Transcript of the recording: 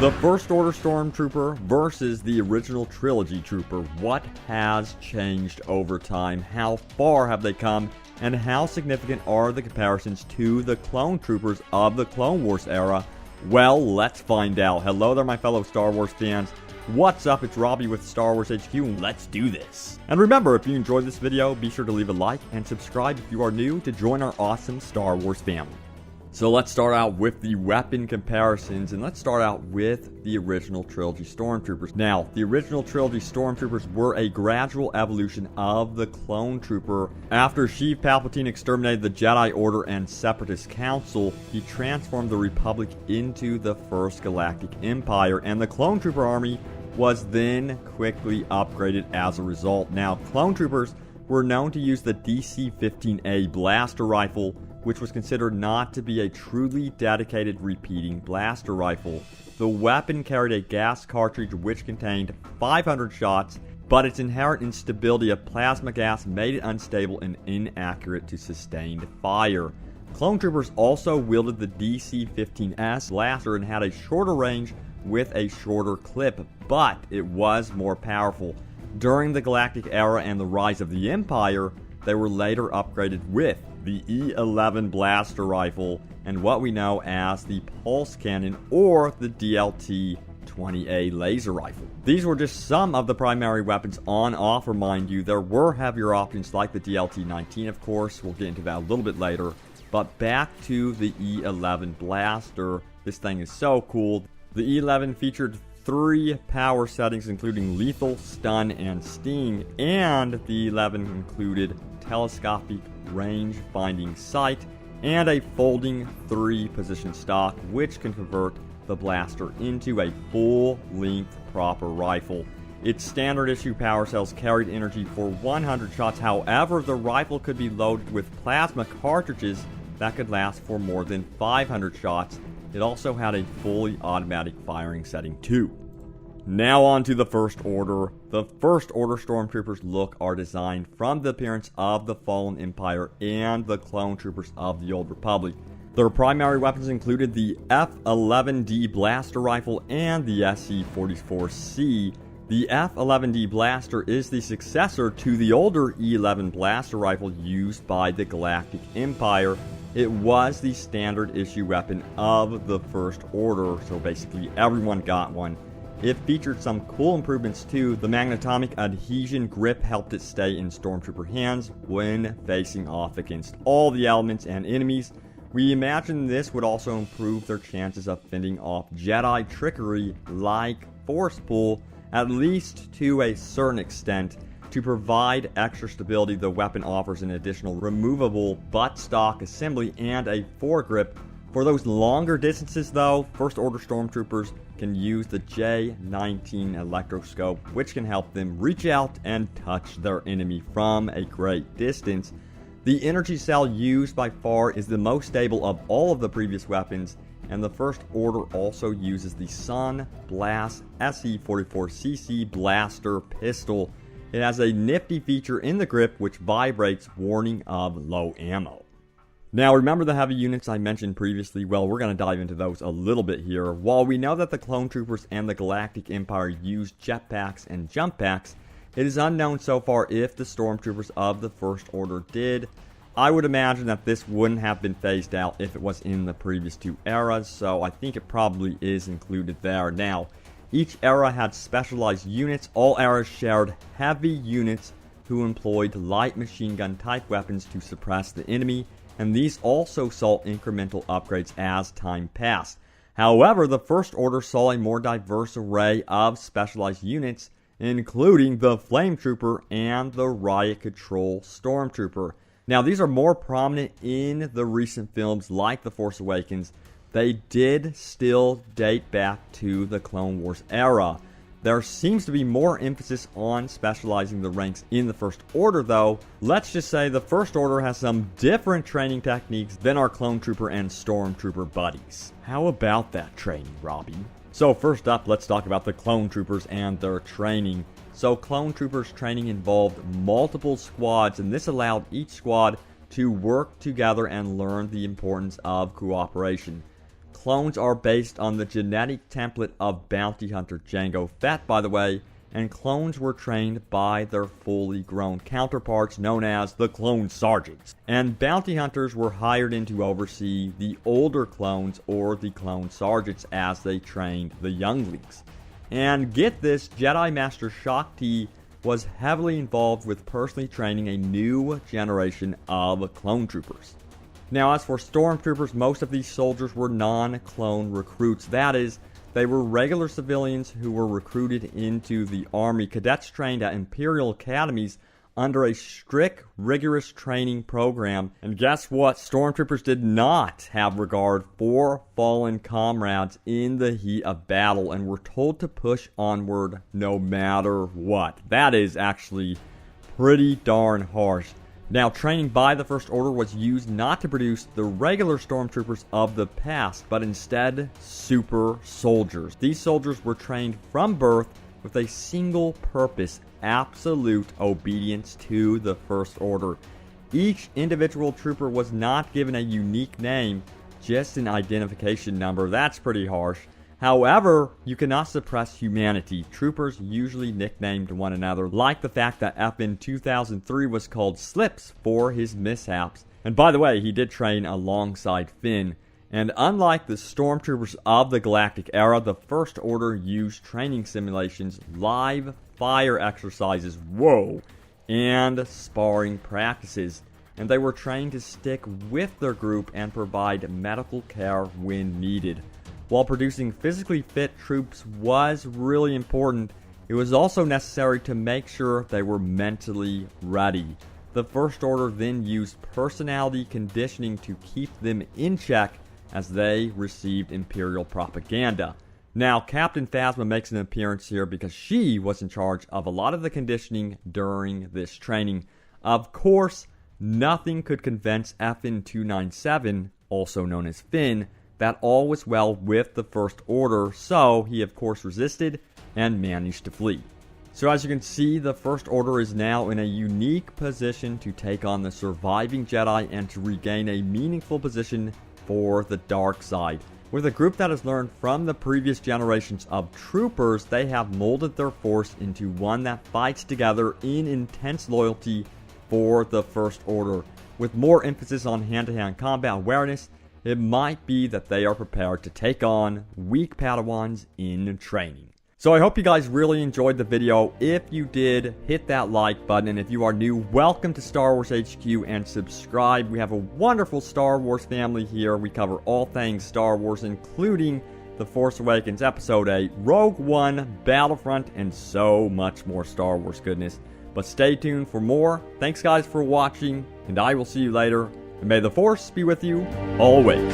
The First Order Stormtrooper versus the original Trilogy Trooper. What has changed over time? How far have they come? And how significant are the comparisons to the clone troopers of the Clone Wars era? Well, let's find out. Hello there, my fellow Star Wars fans. What's up? It's Robbie with Star Wars HQ, and let's do this. And remember, if you enjoyed this video, be sure to leave a like and subscribe if you are new to join our awesome Star Wars family. So let's start out with the weapon comparisons, and let's start out with the original Trilogy Stormtroopers. Now, the original Trilogy Stormtroopers were a gradual evolution of the Clone Trooper. After Sheev Palpatine exterminated the Jedi Order and Separatist Council, he transformed the Republic into the First Galactic Empire, and the Clone Trooper army was then quickly upgraded as a result. Now, Clone Troopers were known to use the DC-15A blaster rifle, which was considered not to be a truly dedicated repeating blaster rifle. The weapon carried a gas cartridge which contained 500 shots, but its inherent instability of plasma gas made it unstable and inaccurate to sustained fire. Clone Troopers also wielded the DC-15S blaster and had a shorter range with a shorter clip, but it was more powerful. During the Galactic Era and the rise of the Empire, they were later upgraded with the E11 blaster rifle and what we know as the pulse cannon or the DLT-20A laser rifle. These were just some of the primary weapons on offer, mind you. There were heavier options like the DLT-19, of course. We'll get into that a little bit later. But back to the E11 blaster. This thing is so cool. The E11 featured 3 power settings, including lethal, stun, and sting, and the E11 included telescopic range-finding sight and a folding 3-position stock, which can convert the blaster into a full-length proper rifle. Its standard issue power cells carried energy for 100 shots. However, the rifle could be loaded with plasma cartridges that could last for more than 500 shots. It also had a fully automatic firing setting too. Now on to the First Order. The First Order Stormtroopers look are designed from the appearance of the Fallen Empire and the Clone Troopers of the Old Republic. Their primary weapons included the F-11D blaster rifle and the SC-44C. The F-11D blaster is the successor to the older E-11 blaster rifle used by the Galactic Empire. It was the standard issue weapon of the First Order, so basically everyone got one. It featured some cool improvements too. The magnetomic adhesion grip helped it stay in Stormtrooper hands when facing off against all the elements and enemies. We imagine this would also improve their chances of fending off Jedi trickery like Force Pull, at least to a certain extent. To provide extra stability, the weapon offers an additional removable buttstock assembly and a foregrip. For those longer distances though, First Order Stormtroopers can use the J-19 electroscope, which can help them reach out and touch their enemy from a great distance. The energy cell used by far is the most stable of all of the previous weapons, and the First Order also uses the Sun Blast SC-44cc blaster pistol. It has a nifty feature in the grip which vibrates, warning of low ammo. Now remember the heavy units I mentioned previously? Well, we're going to dive into those a little bit here. While we know that the Clone Troopers and the Galactic Empire used jetpacks and jump packs, it is unknown so far if the Stormtroopers of the First Order did. I would imagine that this wouldn't have been phased out if it was in the previous 2 eras, so I think it probably is included there. Now, each era had specialized units. All eras shared heavy units who employed light machine gun type weapons to suppress the enemy, and these also saw incremental upgrades as time passed. However, the First Order saw a more diverse array of specialized units, including the Flame Trooper and the Riot Control Stormtrooper. Now, these are more prominent in the recent films like The Force Awakens. They did still date back to the Clone Wars era. There seems to be more emphasis on specializing the ranks in the First Order though. Let's just say the First Order has some different training techniques than our Clone Trooper and Stormtrooper buddies. How about that training, Robbie? So first up, let's talk about the Clone Troopers and their training. So Clone Troopers training involved multiple squads, and this allowed each squad to work together and learn the importance of cooperation. clones are based on the genetic template of bounty hunter Jango Fett, by the way, and clones were trained by their fully grown counterparts known as the clone sergeants. And bounty hunters were hired in to oversee the older clones, or the clone sergeants, as they trained the younglings. And get this, Jedi Master Shakti was heavily involved with personally training a new generation of clone troopers. Now, as for stormtroopers, most of these soldiers were non-clone recruits. That is, they were regular civilians who were recruited into the army. Cadets trained at Imperial academies under a strict, rigorous training program. And guess what? Stormtroopers did not have regard for fallen comrades in the heat of battle and were told to push onward no matter what. That is actually pretty darn harsh. Now, training by the First Order was used not to produce the regular stormtroopers of the past, but instead super soldiers. These soldiers were trained from birth with a single purpose: absolute obedience to the First Order. Each individual trooper was not given a unique name, just an identification number. That's pretty harsh. However, you cannot suppress humanity. Troopers usually nicknamed one another, like the fact that F in 2003 was called Slips for his mishaps. And by the way, he did train alongside Finn. And unlike the stormtroopers of the Galactic Era, the First Order used training simulations, live fire exercises, and sparring practices. And they were trained to stick with their group and provide medical care when needed. While producing physically fit troops was really important, it was also necessary to make sure they were mentally ready. The First Order then used personality conditioning to keep them in check as they received Imperial propaganda. Now, Captain Phasma makes an appearance here because she was in charge of a lot of the conditioning during this training. Of course, nothing could convince FN 297, also known as Finn, that all was well with the First Order, so he of course resisted and managed to flee. So as you can see, the First Order is now in a unique position to take on the surviving Jedi and to regain a meaningful position for the dark side. With a group that has learned from the previous generations of troopers, they have molded their force into one that fights together in intense loyalty for the First Order. With more emphasis on hand-to-hand combat awareness, it might be that they are prepared to take on weak Padawans in training. So I hope you guys really enjoyed the video. If you did, hit that like button. And if you are new, welcome to Star Wars HQ and subscribe. We have a wonderful Star Wars family here. We cover all things Star Wars, including The Force Awakens Episode 8, Rogue One, Battlefront, and so much more Star Wars goodness. But stay tuned for more. Thanks guys for watching, and I will see you later. And may the Force be with you always.